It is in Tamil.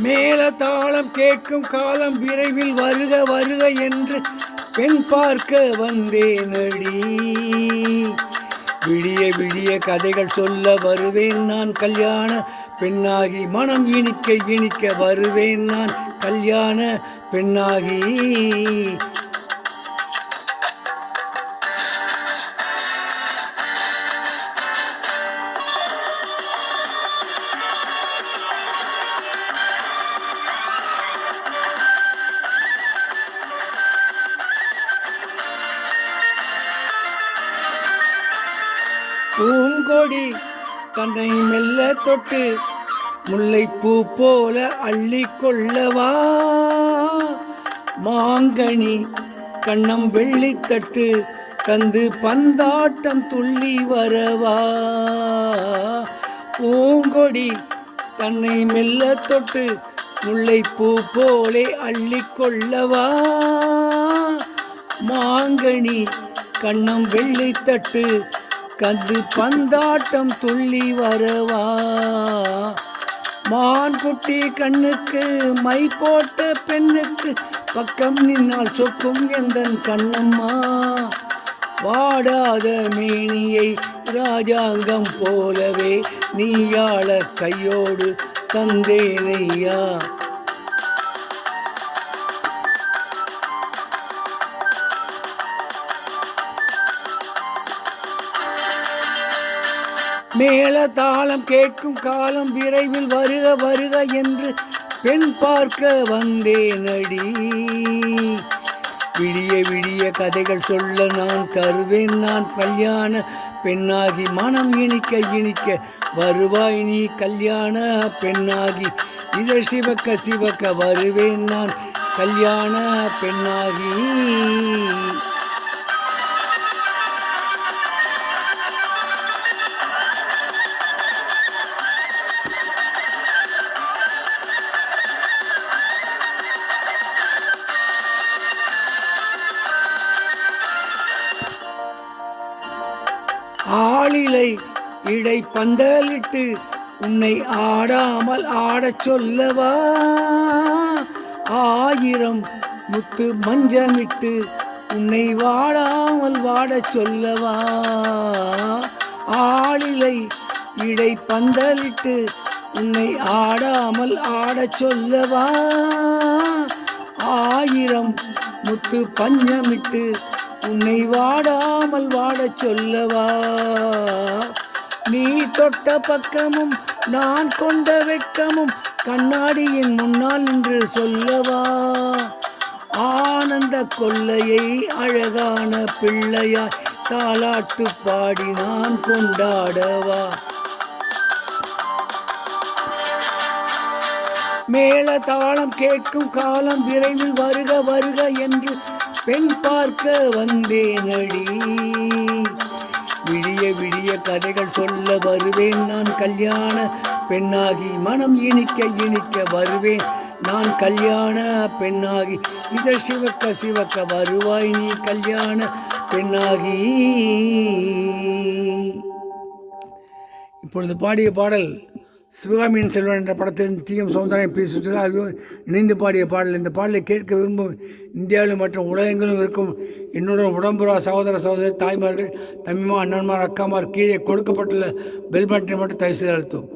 மேல தாளம் கேட்கும் காலம் விரைவில் வருக வருக என்று பெண் பார்க்க வந்தேனடி. விடிய விடிய கதைகள் சொல்ல வருவேன் நான் கல்யாண பெண்ணாகி. மனம் இனிக்க இனிக்க வருவேன் நான் கல்யாண பெண்ணாகி. பூங்கொடி தன்னை மெல்ல தொட்டு முல்லைப்பூ போல அள்ளி கொள்ளவா. மாங்கனி கண்ணம் வெள்ளித்தட்டு தந்து பந்தாட்டம் துள்ளி வரவா. பூங்கொடி தன்னை மெல்ல தொட்டு முல்லைப்பூ போலே அள்ளி கொள்ளவா. மாங்கனி கண்ணம் வெள்ளித்தட்டு கந்து பந்தாட்டம் துள்ளி வரவா. மான் குட்டி கண்ணுக்கு மை போட்ட பெண்ணுக்கு பக்கம் நின்னால் சொக்கும் எந்தன் கண்ணம்மா. வாடாத மேனியை ராஜாங்கம் போலவே நீயாள கையோடு தந்தேனையா. மேல தாளம் கேட்கும் காலம் விரைவில் வருக வருக என்று பெண் பார்க்க வந்தேனடி. விடிய விடிய கதைகள் சொல்ல நான் தருவேன் நான் கல்யாண பெண்ணாகி. மனம் இனிக்க இனிக்க வருவாய் நீ கல்யாண பெண்ணாகி. இதழ் சிவக்க சிவக்க வருவேன் நான் கல்யாண பெண்ணாகி. ஆளிலை இடை பந்தலிட்டு உன்னை ஆடாமல் ஆடச் சொல்லவா. ஆயிரம் முத்து மஞ்சமிட்டு உன்னை வாடாமல் வாடச் சொல்லவா. ஆளிலை இடை பந்தலிட்டு உன்னை ஆடாமல் ஆடச் சொல்லவா. ஆயிரம் முத்து பஞ்சமிட்டு உன்னை வாடாமல் வாடச் சொல்லவா. நீ தொட்ட பக்கமும் நான் கொண்ட வெட்கமும் கண்ணாடியின் முன்னால் நின்று சொல்லவா. ஆனந்த கொல்லையை அழகான பிள்ளையாய் தாலாட்டு பாடி நான் கொண்டாடவா. மேல தாளம் கேட்கும் காலம் விரைவில் வருக வருக என்று பெண் பார்க்க வந்தேனடி. விடிய விடிய கதைகள் சொல்ல வருவேன் நான் கல்யாண பெண்ணாகி. மனம் இனிக்க இனிக்க வருவேன் நான் கல்யாண பெண்ணாகி. இதழ் சிவக்க சிவக்க வருவாய் நீ கல்யாண பெண்ணாகி. இப்பொழுது பாடிய பாடல் சிவகாமியின் செல்வன் என்ற படத்தில் டி.எம். சௌந்தரராஜன், பி. சுசிலா ஆகியோர் இணைந்து பாடிய பாடல். இந்த பாடலை கேட்க விரும்பும் இந்தியாவிலும் மற்றும் உலகெங்கிலும் இருக்கும் என்னுடன் உடம்புறா சகோதர சகோதரி தாய்மார்கள், தம்பிமார், அண்ணன்மார், அக்காமார் கீழே கொடுக்கப்பட்டுள்ள பெல் பட்டனை மட்டும் தயவு செய்து அழுத்தும்.